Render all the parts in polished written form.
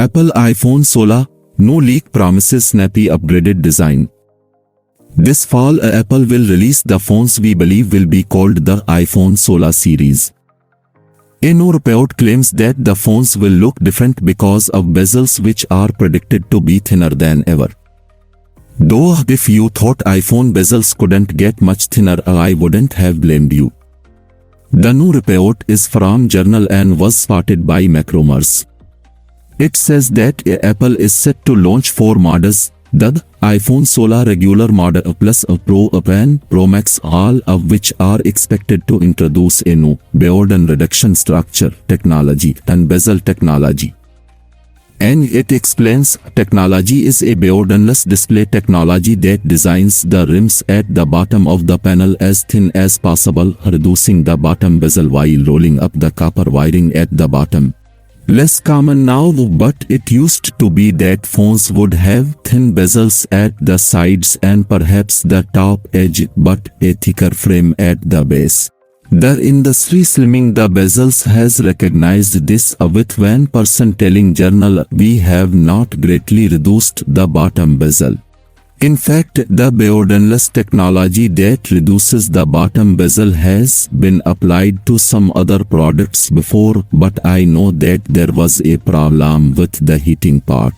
Apple iPhone 16, no leak promises snappy upgraded design. This fall, Apple will release the phones we believe will be called the iPhone 16 series. A new report claims that the phones will look different because of bezels which are predicted to be thinner than ever. Though if you thought iPhone bezels couldn't get much thinner, I wouldn't have blamed you. The new report is from Journal and was spotted by Macrumors. It says that Apple is set to launch 4 models, the iPhone 16 regular model Plus, Pro and Pro Max, all of which are expected to introduce a new Bearden reduction structure technology and bezel technology. And it explains technology is a Beardenless display technology that designs the rims at the bottom of the panel as thin as possible, reducing the bottom bezel while rolling up the copper wiring at the bottom. Less common now, but it used to be that phones would have thin bezels at the sides and perhaps the top edge, but a thicker frame at the base. The industry slimming the bezels has recognized this, with one person telling Journal, "We have not greatly reduced the bottom bezel. In fact, the Beardenless technology that reduces the bottom bezel has been applied to some other products before, but I know that there was a problem with the heating part.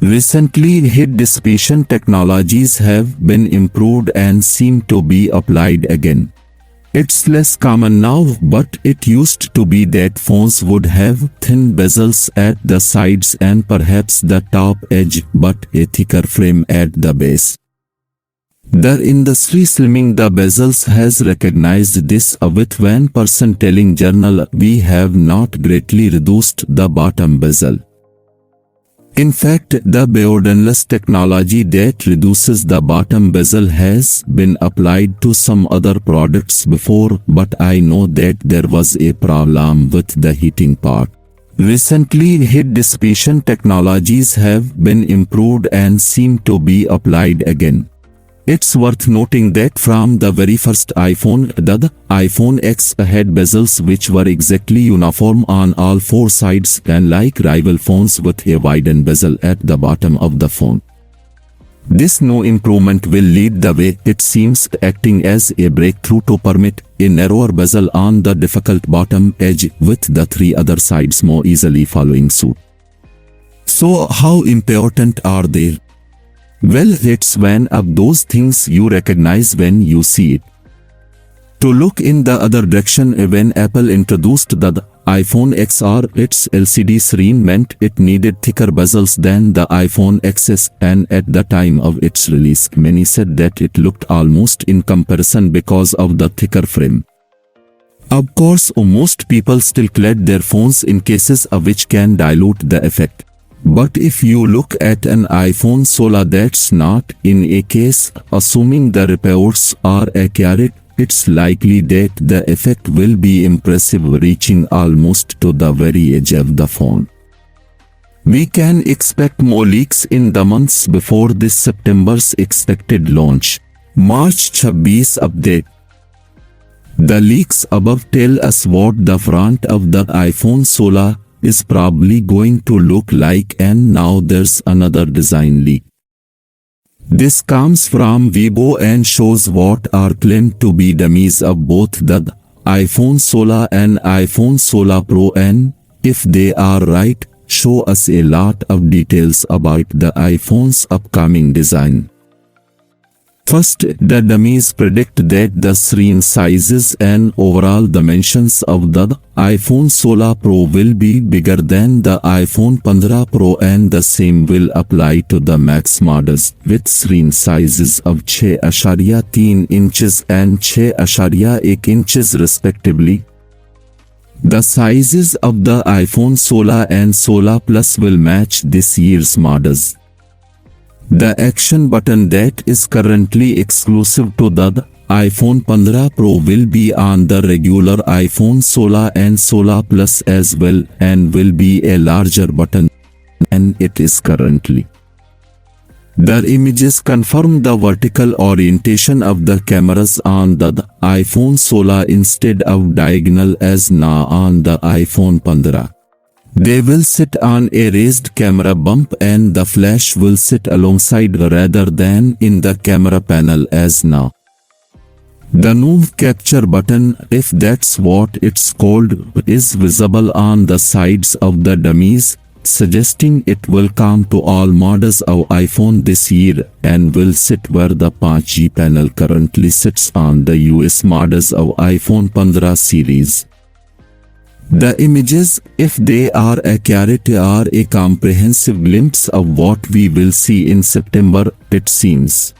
Recently, heat dissipation technologies have been improved and seem to be applied again. It's less common now, but it used to be that phones would have thin bezels at the sides and perhaps the top edge, but a thicker frame at the base. The industry slimming the bezels has recognized this, with one person telling Journal, "We have not greatly reduced the bottom bezel. In fact, the Beardenless technology that reduces the bottom bezel has been applied to some other products before, but I know that there was a problem with the heating part. Recently, heat dissipation technologies have been improved and seem to be applied again." It's worth noting that from the very first iPhone, the iPhone X had bezels which were exactly uniform on all 4 sides, unlike rival phones with a widened bezel at the bottom of the phone. This new improvement will lead the way, it seems, acting as a breakthrough to permit a narrower bezel on the difficult bottom edge, with the 3 other sides more easily following suit. So how important are they? Well, it's one of those things you recognize when you see it. To look in the other direction, when Apple introduced the iPhone XR, its LCD screen meant it needed thicker bezels than the iPhone XS, and at the time of its release, many said that it looked almost in comparison because of the thicker frame. Of course, most people still clad their phones in cases which can dilute the effect. But if you look at an iPhone 16 that's not in a case, assuming the reports are accurate, it's likely that the effect will be impressive, reaching almost to the very edge of the phone. We can expect more leaks in the months before this September's expected launch. March 26 update. The leaks above tell us what the front of the iPhone 16 is probably going to look like, and now there's another design leak. This comes from Weibo and shows what are claimed to be dummies of both the iPhone 16 and iPhone 16 Pro, and if they are right, show us a lot of details about the iPhone's upcoming design. First, the dummies predict that the screen sizes and overall dimensions of the iPhone 16 Pro will be bigger than the iPhone 15 Pro, and the same will apply to the Max models, with screen sizes of 6.3 inches and 6.1 inches respectively. The sizes of the iPhone 16 and 16 Plus will match this year's models. The action button that is currently exclusive to the iPhone 15 Pro will be on the regular iPhone 16 and 16 Plus as well, and will be a larger button than it is currently. The images confirm the vertical orientation of the cameras on the iPhone 16 instead of diagonal as now on the iPhone 15. They will sit on a raised camera bump and the flash will sit alongside rather than in the camera panel as now. The new capture button, if that's what it's called, is visible on the sides of the dummies, suggesting it will come to all models of iPhone this year and will sit where the 5G panel currently sits on the US models of iPhone 15 series. The images, if they are accurate, are a comprehensive glimpse of what we will see in September, it seems.